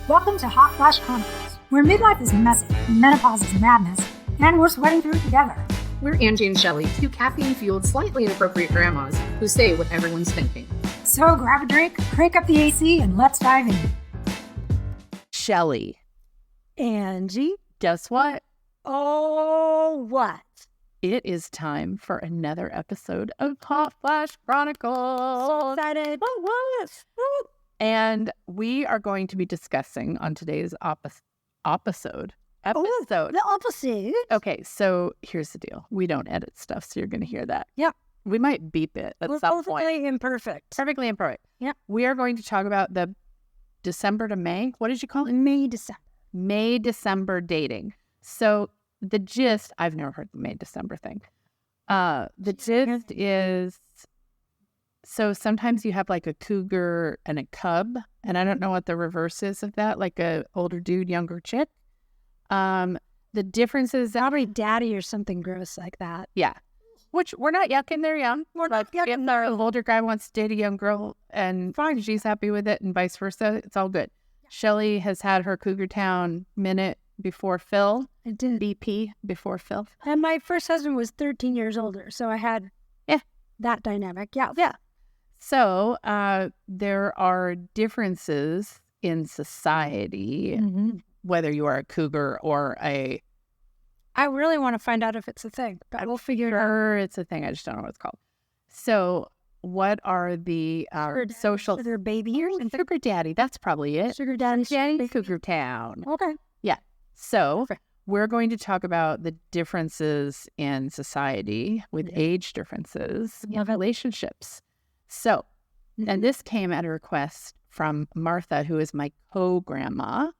Welcome to Hot Flash Chronicles, where midlife is messy, menopause is madness, and we're sweating through it together. We're Angie and Shelly, two caffeine-fueled, slightly inappropriate grandmas who say what everyone's thinking. So grab a drink, crank up the AC, and let's dive in. Shelly, Angie, guess what? oh, what? It is time for another episode of Hot Flash Chronicles. Excited. What? And we are going to be discussing on today's episode. The opposite. Okay, so here's the deal. We don't edit stuff, so you're going to hear that. Yep. We might beep it at We're some point. perfectly imperfect. Perfectly imperfect. Yep. We are going to talk about the December to May. What did you call it? May-December. May-December dating. So the gist, I've never heard the May-December thing. The gist is, so sometimes you have like a cougar and a cub, and I don't know what the reverse is of that, like a older dude, younger chick. The difference is Probably daddy or something gross like that. yeah, which we're not yucking, they're young. We're not If the older guy wants to date a young girl and fine, she's happy with it, and vice versa, it's all good. Shelly has had her Cougar Town minute before Phil, I did. BP before Phil. And my first husband was 13 years older, so I had that dynamic. Yeah. So there are differences in society, Mm-hmm. whether you are a cougar or a... I really want to find out if it's a thing, but we'll figure it out. Sure, it's a thing. I just don't know what it's called. So what are the social... Sugar baby or something. Sugar daddy, that's probably it. Sugar daddy. Cougar Town. Okay. So we're going to talk about the differences in society with age differences in relationships. So, and this came at a request from Martha, who is my co-grandma,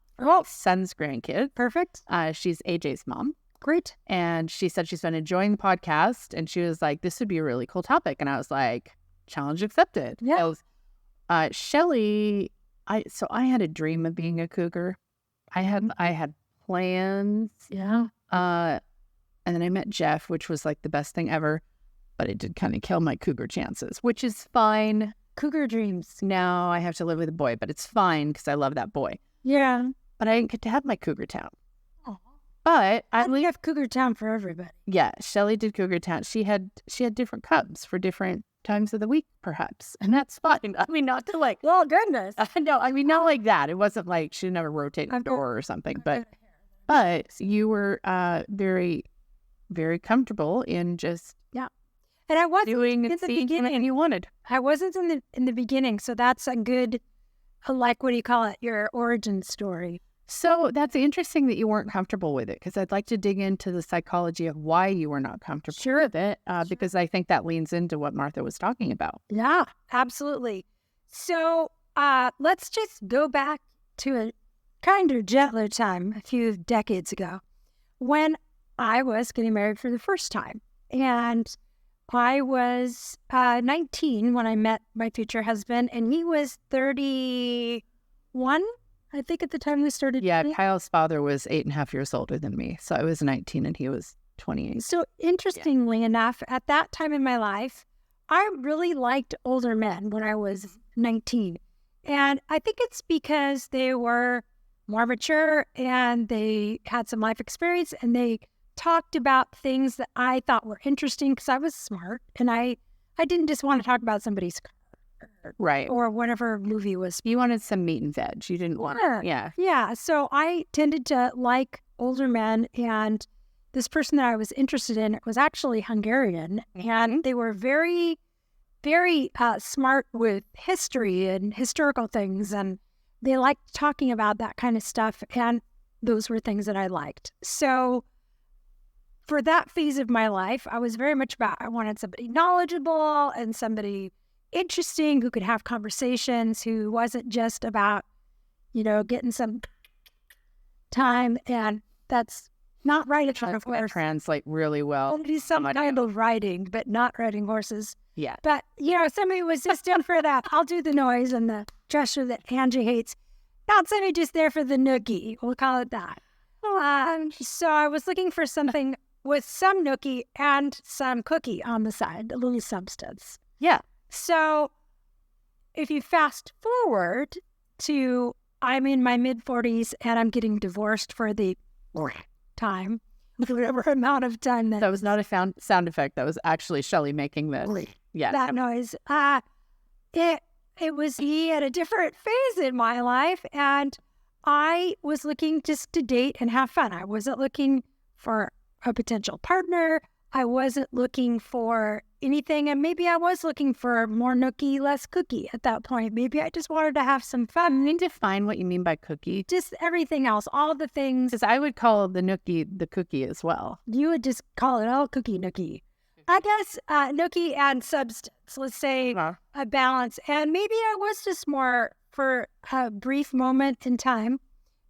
son's grandkid. Perfect. She's AJ's mom. Great. And she said she's been enjoying the podcast, and she was like, this would be a really cool topic. And I was like, challenge accepted. Yeah. Shelly, I had a dream of being a cougar. I had plans. Yeah. And then I met Jeff, which was like the best thing ever, but it did kind of kill my cougar chances, which is fine. Cougar dreams. Now I have to live with a boy, but it's fine because I love that boy. Yeah. But I didn't get to have my Cougar Town. Oh. But We have Cougar Town for everybody. yeah, Shelly did Cougar Town. She had different cubs for different times of the week, perhaps, and that's fine. I mean, not to like. Oh, goodness. No, I mean not like that. It wasn't like she never rotated the door or something. But you were very, very comfortable in just And I wasn't doing in and the seeing beginning. anything you wanted. I wasn't in the beginning, so that's a good, like, what do you call it? Your origin story. So that's interesting that you weren't comfortable with it, because I'd like to dig into the psychology of why you were not comfortable with it, because I think that leans into what Martha was talking about. Yeah, absolutely. So let's just go back to a kinder, gentler time a few decades ago when I was getting married for the first time. And I was 19 when I met my future husband, and he was 31, I think, at the time we started. Yeah, dating. Kyle's father was 8.5 years older than me, so I was 19 and he was 28. So interestingly enough, at that time in my life, I really liked older men when I was 19. And I think it's because they were more mature and they had some life experience, and they talked about things that I thought were interesting because I was smart, and I didn't just want to talk about somebody's car Right. or whatever movie was. You wanted some meat and veg. You didn't want Yeah. So I tended to like older men, and this person that I was interested in was actually Hungarian, and they were very, very smart with history and historical things, and they liked talking about that kind of stuff, and those were things that I liked. So for that phase of my life, I was very much about, I wanted somebody knowledgeable and somebody interesting who could have conversations, who wasn't just about, getting some time. And that's not right in front of That horse. translate really well. Only some kind of riding, but not riding horses. Yeah. But, somebody was just in for that. I'll do the noise and the gesture that Angie hates. Not somebody just there for the nookie. We'll call it that. So I was looking for something with some nookie and some cookie on the side, a little substance. Yeah. So if you fast forward to I'm in my mid-40s and I'm getting divorced for the time, whatever amount of time That was not a sound effect. That was actually Shelly making this. Yeah. that noise. It was me at a different phase in my life, and I was looking just to date and have fun. I wasn't looking for a potential partner. I wasn't looking for anything, and maybe I was looking for more nookie, less cookie at that point. Maybe I just wanted to have some fun. Can you define what you mean by cookie? Just everything else, all the things. Because I would call the nookie the cookie as well. You would just call it all cookie nookie. I guess nookie and substance, let's say a balance. And maybe I was just more for a brief moment in time,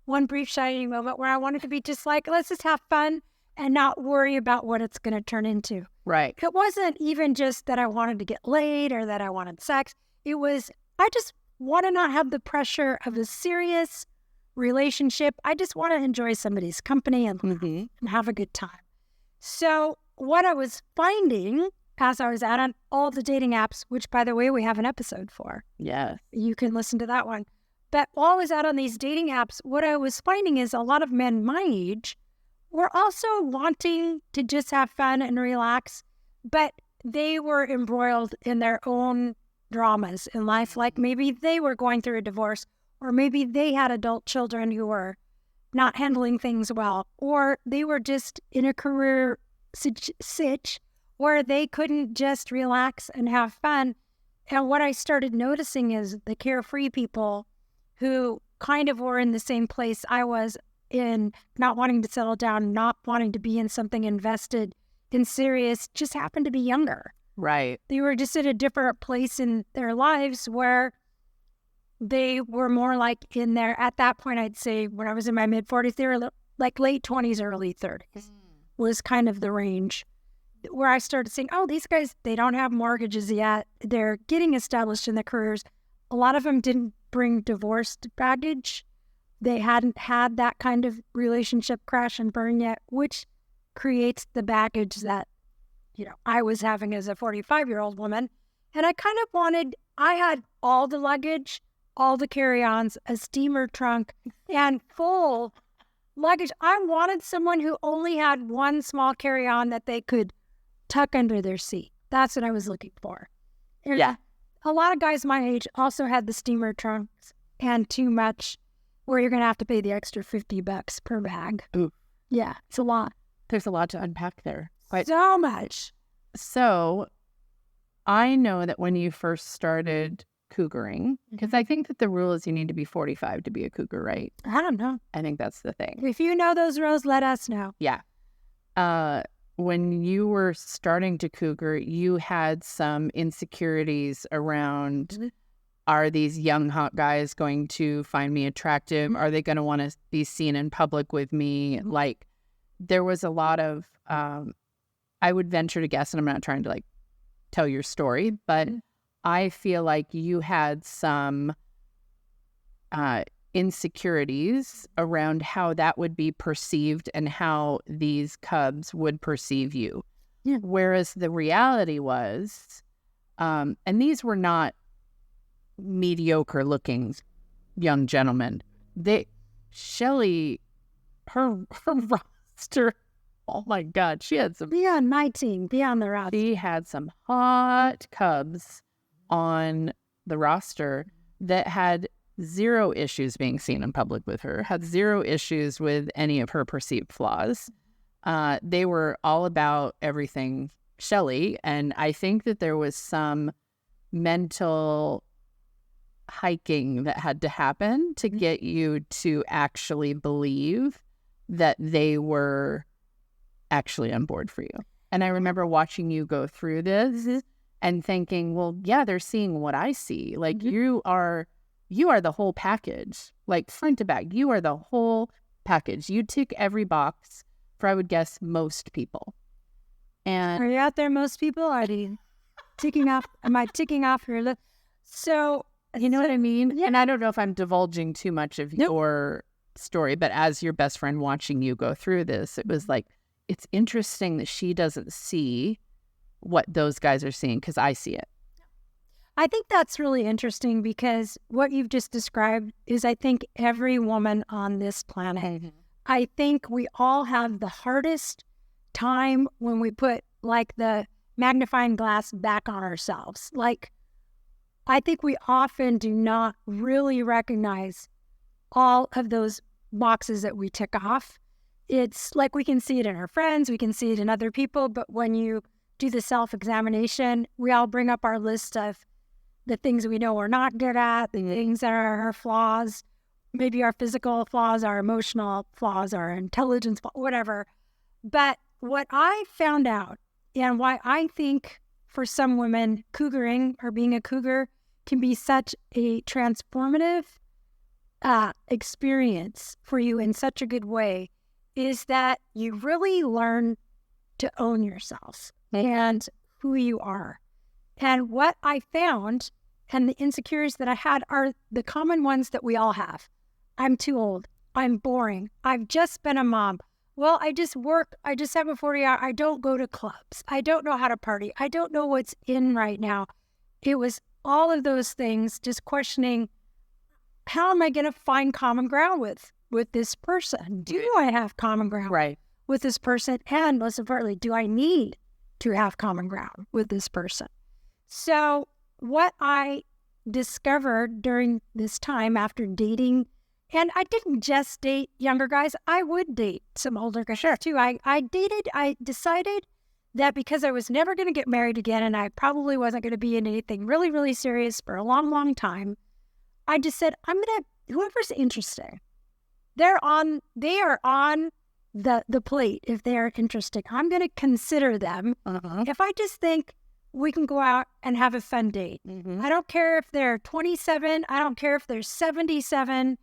one brief shining moment where I wanted to be just like, let's just have fun and not worry about what it's going to turn into. Right. It wasn't even just that I wanted to get laid or that I wanted sex. It was, I just want to not have the pressure of a serious relationship. I just want to enjoy somebody's company and have a good time. So what I was finding as I was out on all the dating apps, which, by the way, we have an episode for. Yeah. You can listen to that one. But while I was out on these dating apps, what I was finding is a lot of men my age were also wanting to just have fun and relax, but they were embroiled in their own dramas in life. Like maybe they were going through a divorce, or maybe they had adult children who were not handling things well, or they were just in a career sitch where they couldn't just relax and have fun. And what I started noticing is the carefree people who kind of were in the same place I was in, not wanting to settle down, not wanting to be in something invested in serious, just happened to be younger. Right. They were just at a different place in their lives where they were more like in their, at that point, I'd say when I was in my mid-40s, they were like late 20s, early 30s was kind of the range where I started saying, oh, these guys, they don't have mortgages yet. They're getting established in their careers. A lot of them didn't bring divorced baggage. They hadn't had that kind of relationship crash and burn yet, which creates the baggage that, you know, I was having as a 45-year-old woman. And I kind of wanted, I had all the luggage, all the carry-ons, a steamer trunk, and full luggage. I wanted someone who only had one small carry-on that they could tuck under their seat. That's what I was looking for. Yeah. A lot of guys my age also had the steamer trunks and too much, where you're going to have to pay the extra $50 per bag. Ooh. Yeah, it's a lot. There's a lot to unpack there. So much. So I know that when you first started cougaring, because I think that the rule is you need to be 45 to be a cougar, right? I don't know. I think that's the thing. If you know those rules, let us know. Yeah. When you were starting to cougar, you had some insecurities around, are these young hot guys going to find me attractive? Are they going to want to be seen in public with me? Like, there was a lot of, I would venture to guess, and I'm not trying to like tell your story, but I feel like you had some insecurities around how that would be perceived and how these cubs would perceive you. Yeah. Whereas the reality was, and these were not mediocre looking young gentlemen. Shelly, her roster, oh my God, she had some. Be on my team. Be on the roster. She had some hot cubs on the roster that had zero issues being seen in public with her, had zero issues with any of her perceived flaws. They were all about everything Shelly, and I think that there was some mental hiking that had to happen to get you to actually believe that they were actually on board for you. And I remember watching you go through this and thinking, well, yeah, they're seeing what I see. Like, you are the whole package, like front to back. You are the whole package. You tick every box for, I would guess, most people. And are you out there, most people? Are you ticking off? Am I ticking off your list? So, you know what I mean? Yeah. And I don't know if I'm divulging too much of your story, but as your best friend watching you go through this, it was like, it's interesting that she doesn't see what those guys are seeing, because I see it. I think that's really interesting because what you've just described is, I think, every woman on this planet. I think we all have the hardest time when we put like the magnifying glass back on ourselves. Like, I think we often do not really recognize all of those boxes that we tick off. It's like we can see it in our friends, we can see it in other people, but when you do the self-examination, we all bring up our list of the things we know we're not good at, the things that are our flaws, maybe our physical flaws, our emotional flaws, our intelligence, whatever. But what I found out, and why I think for some women, cougaring or being a cougar can be such a transformative experience for you in such a good way, is that you really learn to own yourself and who you are. And what I found, and the insecurities that I had, are the common ones that we all have. I'm too old. I'm boring. I've just been a mom. Well, I just work. I just have a 40-hour. I don't go to clubs. I don't know how to party. I don't know what's in right now. It was all of those things, just questioning, how am I going to find common ground with this person? Do I have common ground with this person? And most importantly, do I need to have common ground with this person? So what I discovered during this time after dating, and I didn't just date younger guys, I would date some older guys too. I decided that because I was never going to get married again, and I probably wasn't going to be in anything really, really serious for a long, long time, I just said, whoever's interesting, they are on the plate. If they're interesting, I'm going to consider them. If I just think we can go out and have a fun date, I don't care if they're 27, I don't care if they're 77.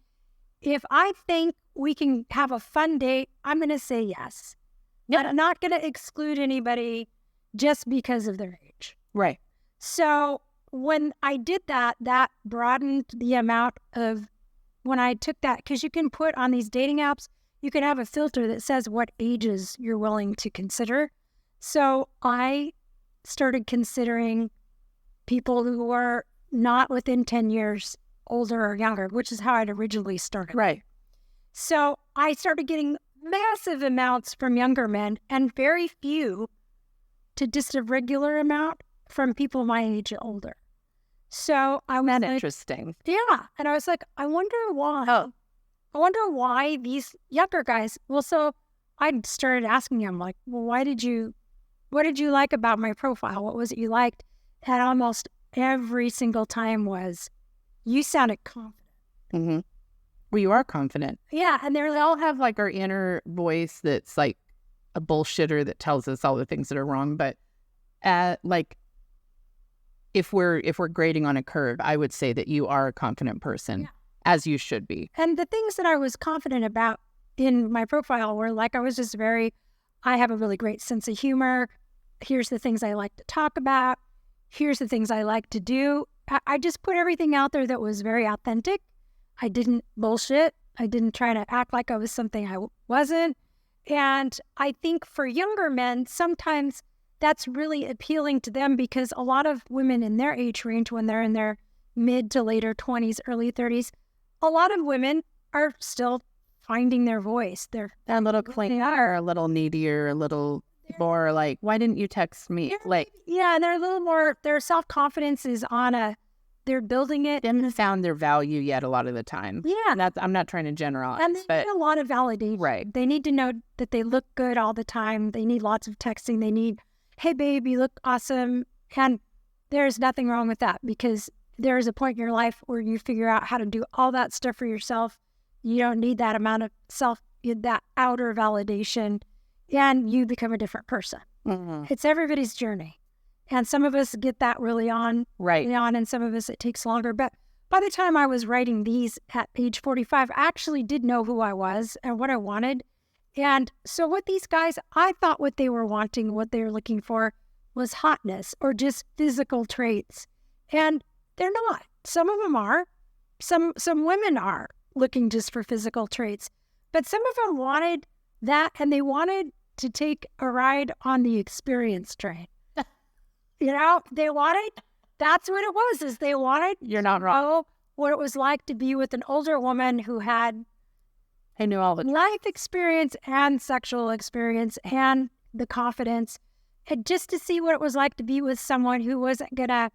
If I think we can have a fun date, I'm going to say yes. Yep. I'm not going to exclude anybody just because of their age. Right. So when I did that, that broadened the amount of, when I took that, because you can put on these dating apps, you can have a filter that says what ages you're willing to consider. So I started considering people who were not within 10 years older or younger, which is how I'd originally started. Right. So I started getting massive amounts from younger men and very few to just a regular amount from people my age and older. So I was like, interesting. Yeah. And I was like, I wonder why. I wonder why these younger guys. Well, so I started asking him, like, well, what did you like about my profile? What was it you liked? And almost every single time was, you sounded confident. Well, you are confident. Yeah. And We all have like our inner voice that's like a bullshitter that tells us all the things that are wrong. But like, if we're grading on a curve, I would say that you are a confident person, as you should be. And the things that I was confident about in my profile were like, I was just I have a really great sense of humor. Here's the things I like to talk about. Here's the things I like to do. I just put everything out there that was very authentic. I didn't bullshit. I didn't try to act like I was something I wasn't. And I think for younger men, sometimes that's really appealing to them, because a lot of women in their age range, when they're in their mid to later 20s, early 30s, a lot of women are still finding their voice. They're a little clingier, a little needier, a little more like, why didn't you text me? Like, yeah, and they're a little more, their self-confidence is on they're building it. They haven't found their value yet a lot of the time. Yeah. I'm not trying to generalize. And they need a lot of validation. Right. They need to know that they look good all the time. They need lots of texting. They need, hey, babe, you look awesome. And there's nothing wrong with that, because there is a point in your life where you figure out how to do all that stuff for yourself. You don't need that amount of that outer validation, and you become a different person. It's everybody's journey. And some of us get that early on, and some of us it takes longer. But by the time I was writing these at age 45, I actually did know who I was and what I wanted. And so with these guys, I thought what they were wanting, what they were looking for, was hotness or just physical traits. And they're not. Some of them are. Some women are looking just for physical traits. But some of them wanted that, and they wanted to take a ride on the experience train. They wanted That's what it was, is they wanted You're not to wrong. know what it was like to be with an older woman who had I knew all the life experience and sexual experience and the confidence, and just to see what it was like to be with someone who wasn't going to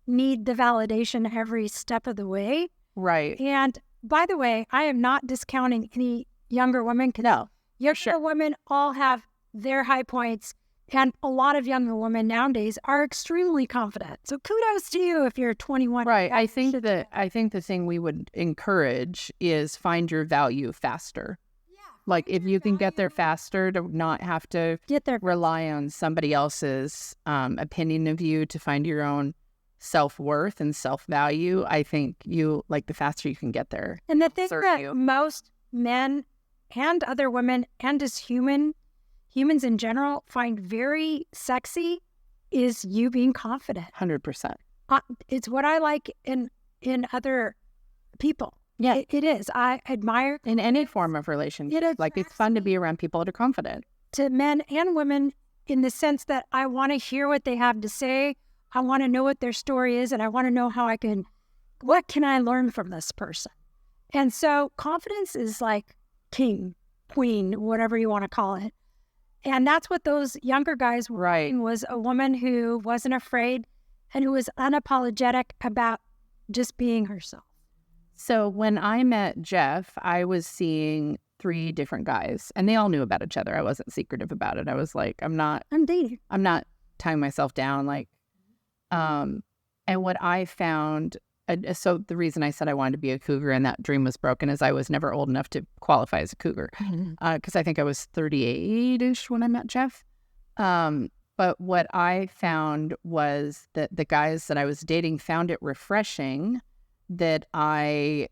need the validation every step of the way. right. And by the way, I am not discounting any younger women. No, Younger women all have their high points, and a lot of younger women nowadays are extremely confident. So kudos to you if you're 21. right. I think the thing we would encourage is find your value faster. Like if you can get there faster to not have to Get there. rely on somebody else's opinion of you to find your own self-worth and self-value, I think the faster you can get there. And the thing Serve that you. most men and other women and just humans in general find very sexy is you being confident. 100%. It's what I like in other people. Yeah. It is. I admire In any form of relationship. It is Like it's fun to be around people that are confident. to men and women in the sense that I want to hear what they have to say. I want to know what their story is, and I want to know what can I learn from this person? And so confidence is like king, queen, whatever you want to call it. And that's what those younger guys were Right. doing, was a woman who wasn't afraid and who was unapologetic about just being herself. So when I met Jeff, I was seeing 3 different guys, and they all knew about each other. I wasn't secretive about it. I was like, I'm not tying myself down. Like, and what I found, so the reason I said I wanted to be a cougar and that dream was broken is I was never old enough to qualify as a cougar, because I think I was 38-ish when I met Jeff. But what I found was that the guys that I was dating found it refreshing that I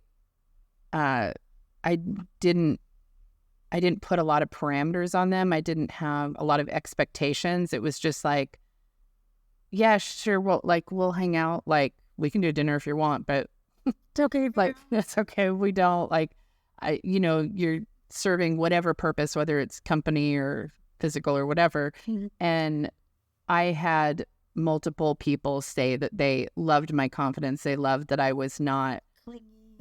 didn't put a lot of parameters on them. I didn't have a lot of expectations. It was just like, yeah, sure, we'll hang out. Like, we can do dinner if you want, but It's okay. it's okay if we don't. Like, you're serving whatever purpose, whether it's company or physical or whatever. Mhm. And I had multiple people say that they loved my confidence. They loved that I was not,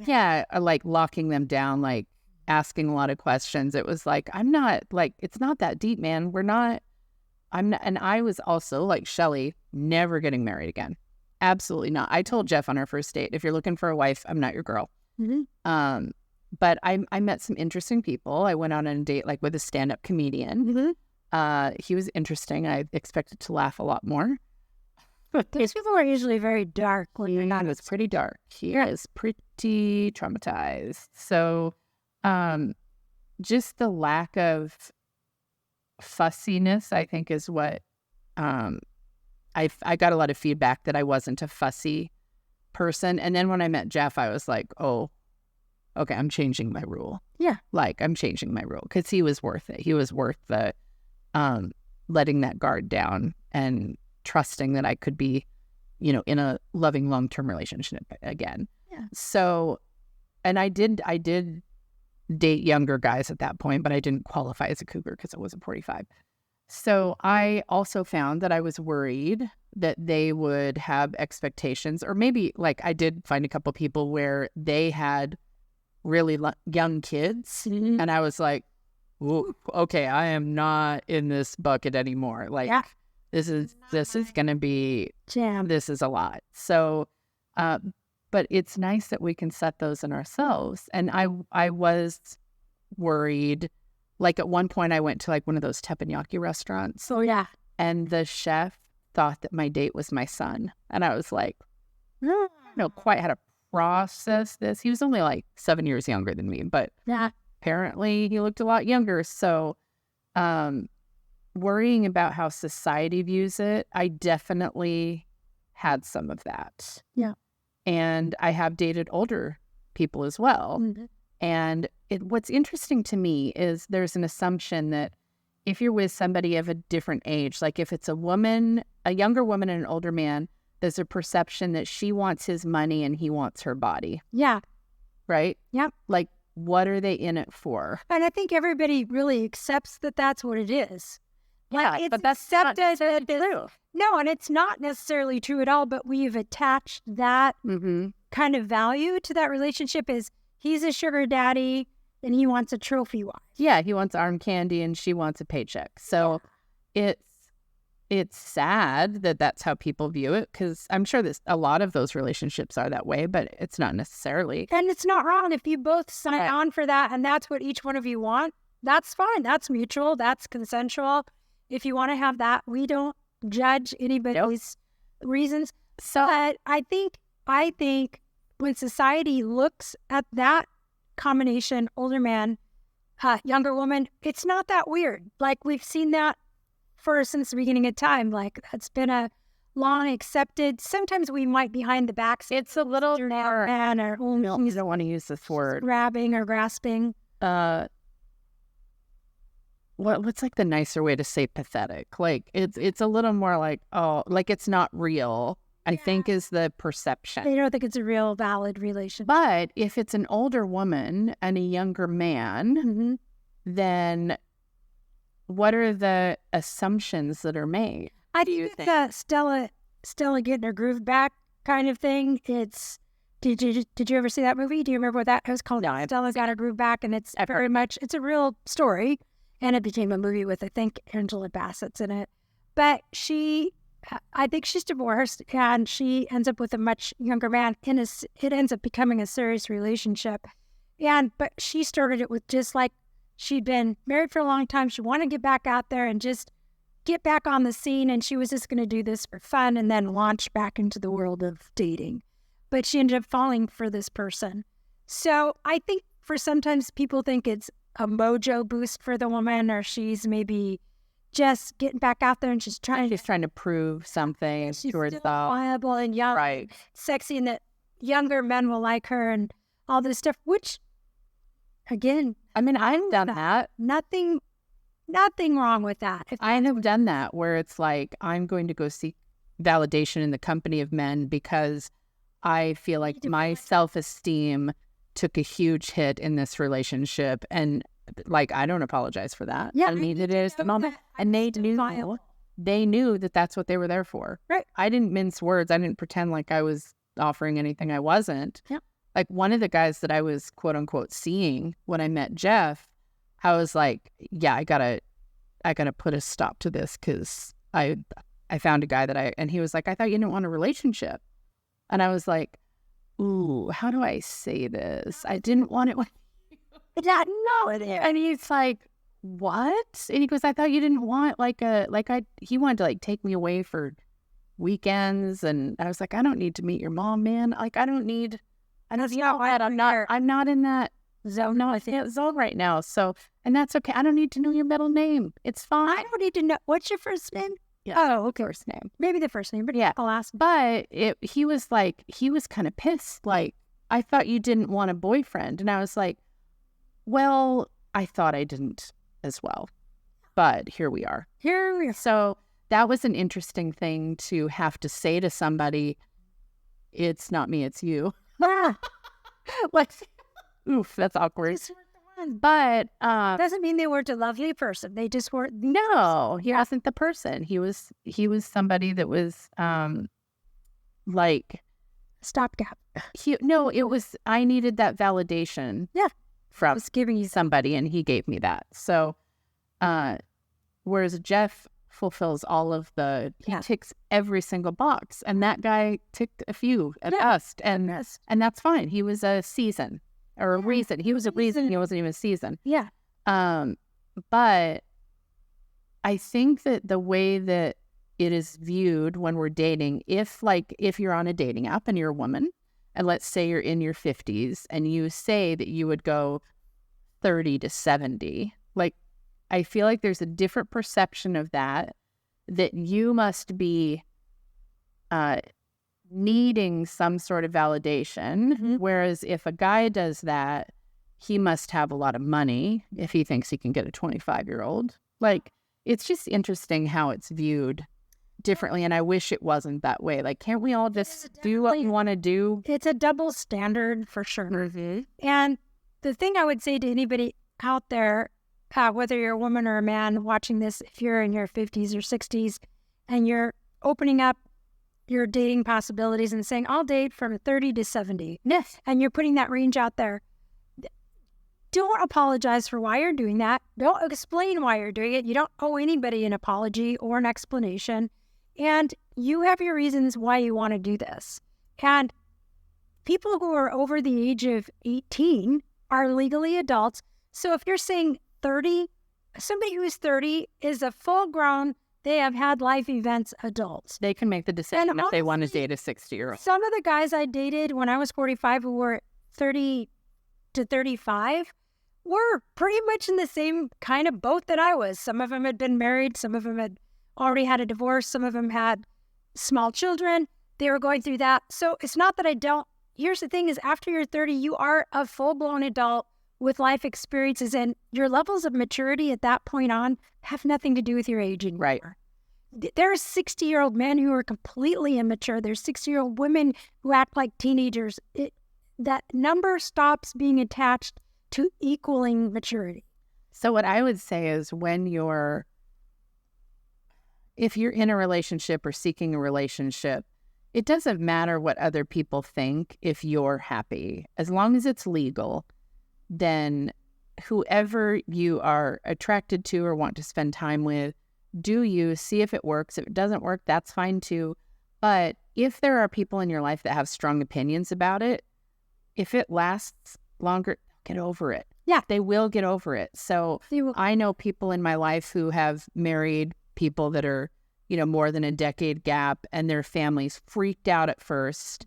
like locking them down, like asking a lot of questions. It was like, I'm not, like, it's not that deep, man. I'm not. And I was also like Shelly, never getting married again. Absolutely not. I told Jeff on our first date, if you're looking for a wife, I'm not your girl. Mhm. But I met some interesting people. I went on a date like with a stand-up comedian. Mhm. He was interesting. I expected to laugh a lot more. These people are usually very dark when you're not. It was pretty dark. He is pretty traumatized. So just the lack of fussiness, I think, is what I got a lot of feedback that I wasn't a fussy person. And then when I met Jeff, I was like, oh, okay, I'm changing my rule. Yeah. Like, I'm changing my rule because he was worth it. He was worth the letting that guard down and trusting that I could be, in a loving long-term relationship again. Yeah. So, and I did date younger guys at that point, but I didn't qualify as a cougar because I wasn't 45. So I also found that I was worried that they would have expectations, or maybe like I did find a couple people where they had really young kids, and I was like, ooh, okay, I am not in this bucket anymore. Like, Yeah. this is going to be, Jam. this is a lot. So, but it's nice that we can set those in ourselves. And I was worried. Like at one point I went to like one of those teppanyaki restaurants, So yeah. and the chef thought that my date was my son. And I was like, I don't know quite how to process this. He was only like 7 years younger than me, but Yeah. apparently he looked a lot younger. So worrying about how society views it, I definitely had some of that. Yeah. And I have dated older people as well. Mhm. And what's interesting to me is there's an assumption that if you're with somebody of a different age, like if it's a woman, a younger woman and an older man, there's a perception that she wants his money and he wants her body, Yeah. right? Yep. Like, what are they in it for? And I think everybody really accepts that that's what it is. Yeah, It's but that's not accepted necessarily that true. No, and it's not necessarily true at all, but we've attached that Mm-hmm. kind of value to that relationship as he's a sugar daddy and he wants a trophy wife. Yeah, he wants arm candy and she wants a paycheck. So it's sad that that's how people view it, because I'm sure a lot of those relationships are that way, but it's not necessarily. And it's not wrong if you both sign Right. on for that and that's what each one of you want. That's fine. That's mutual. That's consensual. If you want to have that, we don't judge anybody's reasons. So But I think when society looks at that combination, older man, younger woman, it's not that weird. Like we've seen that since the beginning of time. Like that's been a long accepted. Sometimes we might behind the backs. it's a little more. Man or I don't want to use this word. grabbing or grasping. What's like the nicer way to say pathetic? Like it's a little more like, oh, like it's not real, I think is the perception. They don't think it's a real valid relationship. But if it's an older woman and a younger man, then what are the assumptions that are made? I do you think it's a Stella getting her groove back kind of thing. It's did you ever see that movie? Do you remember what that was called? No, Stella got her groove back, and it's very much it's a real story, and it became a movie with I think Angela Bassett's in it. But I think she's divorced, and she ends up with a much younger man. It ends up becoming a serious relationship, but she started it with just like she'd been married for a long time. She wanted to get back out there and just get back on the scene, and she was just going to do this for fun and then launch back into the world of dating. But she ended up falling for this person. So I think for sometimes people think it's a mojo boost for the woman, or she's maybe just getting back out there and she's trying to prove something she's to still herself. viable and young, Right. sexy, and that younger men will like her and all this stuff, which again, I mean, I've done that. nothing wrong with that. If I have done that where it's like, I'm going to go seek validation in the company of men because I feel like my self-esteem took a huge hit in this relationship. And like, I don't apologize for that. Yeah, I mean, it is the moment. And they knew that that's what they were there for. Right. I didn't mince words. I didn't pretend like I was offering anything I wasn't. Yeah. Like one of the guys that I was quote unquote seeing when I met Jeff, I was like, yeah, I gotta put a stop to this because I found a guy and he was like, I thought you didn't want a relationship. And I was like, ooh, how do I say this? I didn't want it. And he's like, what? And he goes, I thought you didn't want he wanted to like take me away for weekends. And I was like, I don't need to meet your mom, man. Like, I don't need, I'm not in that zone. No, I think zone right now. So, and that's okay. I don't need to know your middle name. It's fine. I don't need to know. What's your first name? Yeah. Oh, okay. First name. Maybe the first name, but Yeah. I'll ask. But he was kind of pissed. Like, I thought you didn't want a boyfriend. And I was like, well, I thought I didn't as well. But here we are. So that was an interesting thing to have to say to somebody. It's not me, it's you. Like, oof, that's awkward. But doesn't mean they weren't a lovely person. They just weren't. No, he wasn't the person. He was somebody that was like Stopgap. It was I needed that validation. Yeah. From Was giving you somebody, and he gave me that. So whereas Jeff fulfills all of he ticks every single box, and that guy ticked a few at best, and that's fine. He was a season or a reason. He was a reason. He wasn't even a season. Yeah. But I think that the way that it is viewed when we're dating, if you're on a dating app and you're a woman, and let's say you're in your 50s and you say that you would go 30 to 70, like, I feel like there's a different perception of that you must be needing some sort of validation. Mm-hmm. Whereas if a guy does that, he must have a lot of money if he thinks he can get a 25-year-old. Like, it's just interesting how it's viewed differently, and I wish it wasn't that way. Like, can't we all just do what we want to do? It's a double standard for sure. Mm-hmm. And the thing I would say to anybody out there whether you're a woman or a man watching this, if you're in your 50s or 60s and you're opening up your dating possibilities and saying, I'll date from 30 to 70. Yes. And you're putting that range out there. Don't apologize for why you're doing that. Don't explain why you're doing it. You don't owe anybody an apology or an explanation. And you have your reasons why you want to do this. And people who are over the age of 18 are legally adults. So if you're saying 30, somebody who is 30 is a full-grown, they have had life events adults. They can make the decision And if they want to honestly, date a 60-year-old. Some of the guys I dated when I was 45 who were 30 to 35 were pretty much in the same kind of boat that I was. Some of them had been married. Some of them had already had a divorce. Some of them had small children. They were going through that. So it's not that I don't. Here's the thing is after you're 30, you are a full-blown adult with life experiences, and your levels of maturity at that point on have nothing to do with your age anymore. Right. There are 60-year-old men who are completely immature. There's 60-year-old women who act like teenagers. That number stops being attached to equaling maturity. So what I would say is if you're in a relationship or seeking a relationship, it doesn't matter what other people think if you're happy. As long as it's legal, then whoever you are attracted to or want to spend time with, do you see if it works. If it doesn't work, that's fine too. But if there are people in your life that have strong opinions about it, if it lasts longer, get over it. Yeah. They will get over it. So I know people in my life who have married people that are, more than a decade gap, and their families freaked out at first.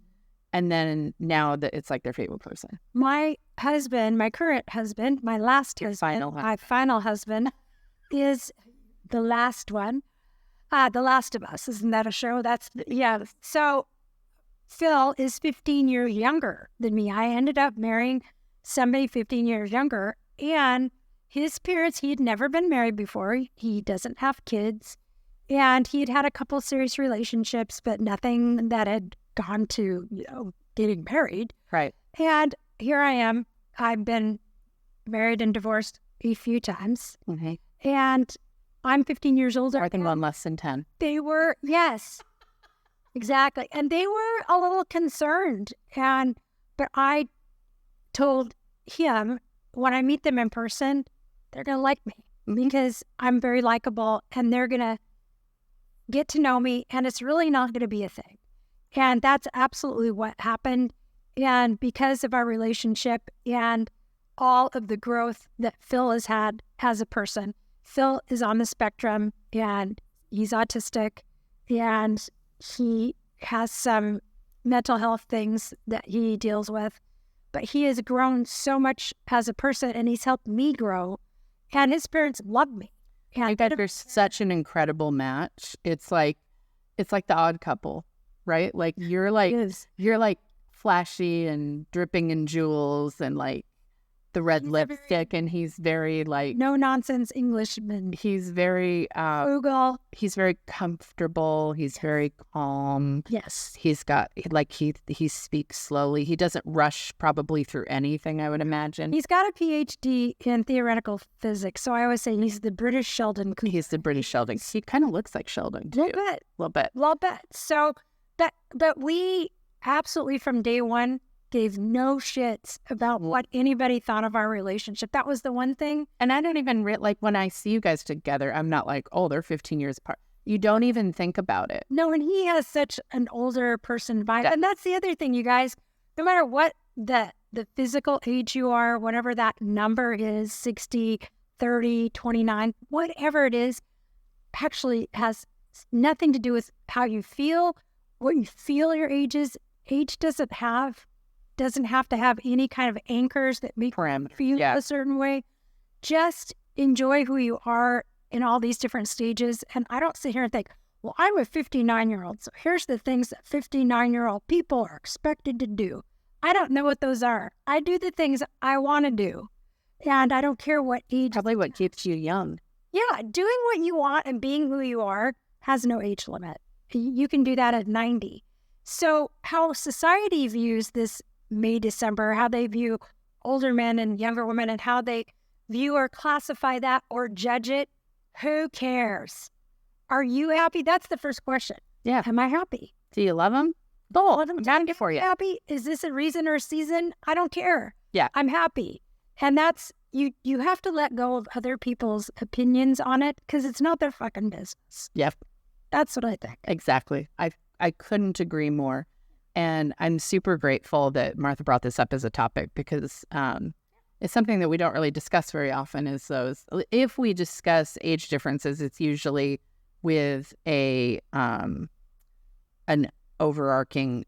And then now that it's like their favorite person. My husband, my current husband, my last husband, my final husband is the last one. The Last of Us. Isn't that a show? Yeah. So Phil is 15 years younger than me. I ended up marrying somebody 15 years younger. And his parents, he had never been married before. He doesn't have kids. And he had had a couple serious relationships, but nothing that had gone to, getting married. Right. And here I am. I've been married and divorced a few times. Mm-hmm. And I'm 15 years older. I think on less than 10. They were, yes, exactly. And they were a little concerned. But I told him when I meet them in person, they're going to like me because I'm very likable and they're going to get to know me and it's really not going to be a thing. And that's absolutely what happened. And because of our relationship and all of the growth that Phil has had as a person, Phil is on the spectrum and he's autistic and he has some mental health things that he deals with. But he has grown so much as a person and he's helped me grow. And his parents love me. And I bet there's such an incredible match. It's like the Odd Couple, right? Like you're like flashy and dripping in jewels and like the red lipstick, and he's very like no nonsense Englishman. He's very frugal. He's very comfortable. He's very calm. Yes. He's got he speaks slowly. He doesn't rush probably through anything, I would imagine. He's got a PhD in theoretical physics, so I always say he's the British Sheldon. He's the British Sheldon. He kind of looks like Sheldon too. A little bit. So, but we absolutely from day one gave no shits about what anybody thought of our relationship. That was the one thing. And I don't even like when I see you guys together, I'm not like, oh, they're 15 years apart. You don't even think about it. No, and he has such an older person vibe. And that's the other thing, you guys. No matter what the physical age you are, whatever that number is, 60, 30, 29, whatever it is, actually has nothing to do with how you feel, what you feel your age is. Age doesn't have to have any kind of anchors that make you feel a certain way. Just enjoy who you are in all these different stages. And I don't sit here and think, well, I'm a 59-year-old, so here's the things that 59-year-old people are expected to do. I don't know what those are. I do the things I want to do. And I don't care what age. Probably what keeps you young. Yeah, doing what you want and being who you are has no age limit. You can do that at 90. So how society views this May, December, how they view older men and younger women, and how they view or classify that or judge it, who cares? Are you happy? That's the first question. Yeah. Am I happy? Do you love them? Love them. I'm happy for you. Happy? Is this a reason or a season? I don't care. Yeah. I'm happy. And that's, you have to let go of other people's opinions on it because it's not their fucking business. Yep. That's what I think. Exactly. I couldn't agree more. And I'm super grateful that Martha brought this up as a topic because it's something that we don't really discuss very often is those, if we discuss age differences, it's usually with an overarching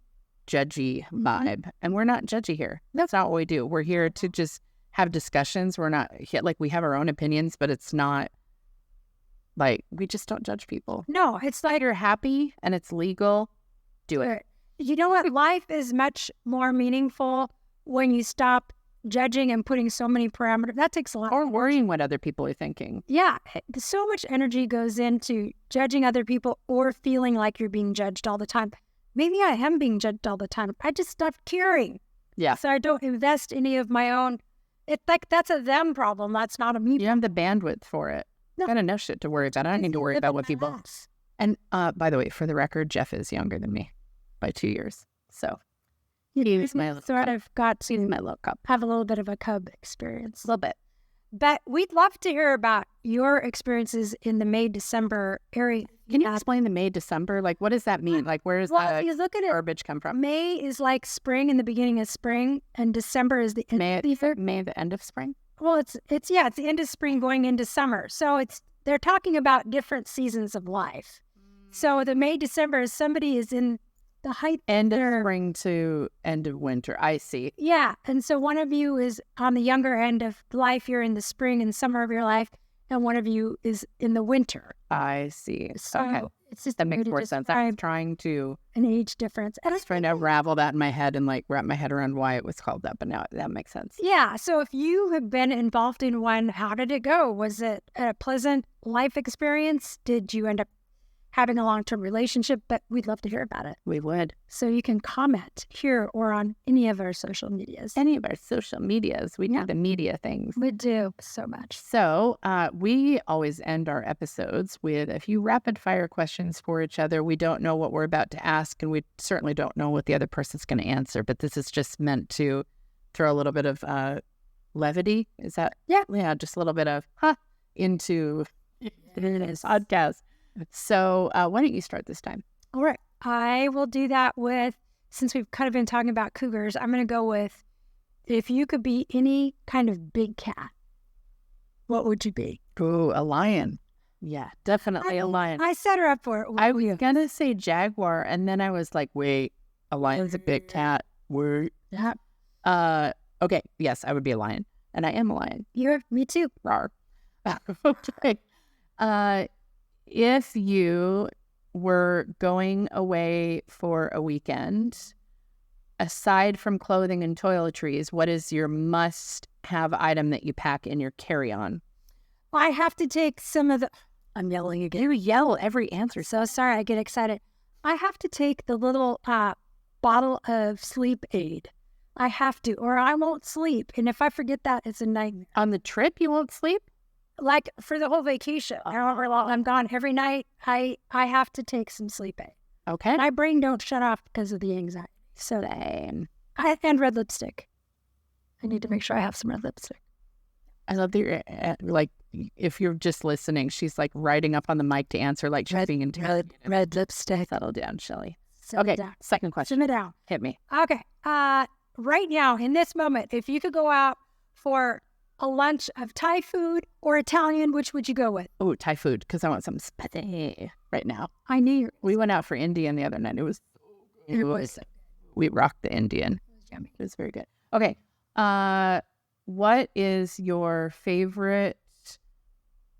judgy vibe. And we're not judgy here. That's not what we do. We're here to just have discussions. We're not like, we have our own opinions, but it's not like, we just don't judge people. No, it's like, You're happy and it's legal, do it. you know what? Life is much more meaningful when you stop judging and putting so many parameters. That takes a lot. Or worrying what other people are thinking. Yeah. So much energy goes into judging other people or feeling like you're being judged all the time. Maybe I am being judged all the time. I just stopped caring. Yeah. So I don't invest any of my own. It's like, that's a them problem. That's not a me. You have the bandwidth for it. No. Got enough shit to worry about. I don't need to worry about what people. And by the way, for the record, Jeff is younger than me by 2 years. So he's my little sort cub. of got He's to my little cup. have a little bit of a cub experience. A little bit. But we'd love to hear about your experiences in the May-December area. Can you explain the May, December? Like, what does that mean? Like, where does Well, the you look at it, garbage come from? May is like spring and the beginning of spring, and December is the end May, of the year. May, the end of spring? Well, it's the end of spring going into summer. So they're talking about different seasons of life. So the May, December is somebody is in the height End of their- spring to end of winter. I see. Yeah. And so one of you is on the younger end of life. You're in the spring and summer of your life. And one of you is in the winter. I see. So Okay. it's just That a way makes to more sense. I was describe trying to an age difference. And I trying to unravel that in my head and like wrap my head around why it was called that, but now that makes sense. Yeah. So if you have been involved in one, how did it go? Was it a pleasant life experience? Did you end up having a long-term relationship? But we'd love to hear about it. We would. So you can comment here or on any of our social medias. Any of our social medias. We Yeah. do the media things. We do so much. So we always end our episodes with a few rapid fire questions for each other. We don't know what we're about to ask, and we certainly don't know what the other person's going to answer, but this is just meant to throw a little bit of levity. Is that? Yeah. Yeah, just a little bit of into this podcast. So why don't you start this time? All right. I will do that with, since we've kind of been talking about cougars, I'm going to go with, if you could be any kind of big cat, what would you be? Ooh, a lion. Yeah, definitely a lion. I set her up for it. I was going to say jaguar, and then I was like, wait, a lion's a big cat. Word. Okay, yes, I would be a lion. And I am a lion. Me too. Rawr. Okay. If you were going away for a weekend, aside from clothing and toiletries, what is your must-have item that you pack in your carry-on? I have to take some of the, I'm yelling again. You yell every answer. So sorry, I get excited. I have to take the little bottle of sleep aid. I have to, or I won't sleep. And if I forget that, it's a nightmare. On the trip, you won't sleep? Like for the whole vacation, however long I'm gone, every night I have to take some sleep aid. Okay. My brain don't shut off because of the anxiety. So Same. and red lipstick. I need to make sure I have some red lipstick. I love that you're, like, if you're just listening, she's like writing up on the mic to answer like she's being interrogated. Red lipstick. Settle down, Shelly. Simmer Okay, down. second question. Simmer down. Hit me. Okay. Right now, in this moment, if you could go out for a lunch of Thai food or Italian, which would you go with? Oh, Thai food, because I want something spicy right now. I knew you. We went out for Indian the other night. It was we rocked the Indian. It was yummy. It was very good. Okay. What is your favorite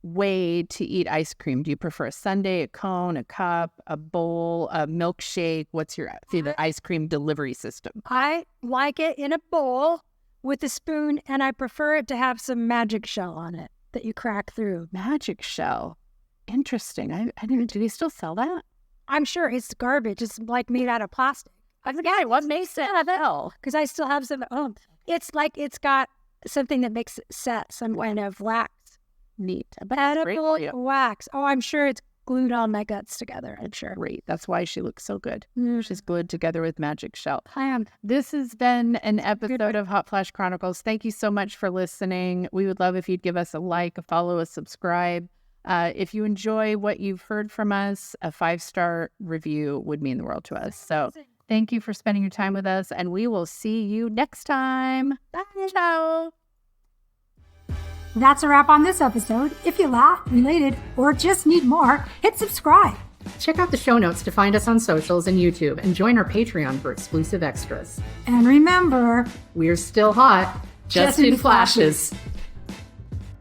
way to eat ice cream? Do you prefer a sundae, a cone, a cup, a bowl, a milkshake? What's your favorite ice cream delivery system? I like it in a bowl with a spoon, and I prefer it to have some magic shell on it that you crack through. Magic shell. Interesting. I didn't. Do they still sell that? I'm sure it's garbage. It's like made out of plastic. I forgot what makes it hell. Because I still have some at home. It's like it's got something that makes it set, some kind of wax. Neat. But it's great Edible for you. wax. Oh, I'm sure it's glued all my guts together. I'm sure. Great. That's why she looks so good. She's glued together with magic shell. I am. This has been an episode of Hot Flash Chronicles. Thank you so much for listening. We would love if you'd give us a like, a follow, a subscribe. If you enjoy what you've heard from us, a 5-star review would mean the world to us. So thank you for spending your time with us, and we will see you next time. Bye. Ciao. That's a wrap on this episode. If you laughed, related, or just need more, hit subscribe. Check out the show notes to find us on socials and YouTube, and join our Patreon for exclusive extras. And remember, We're still hot, just in flashes.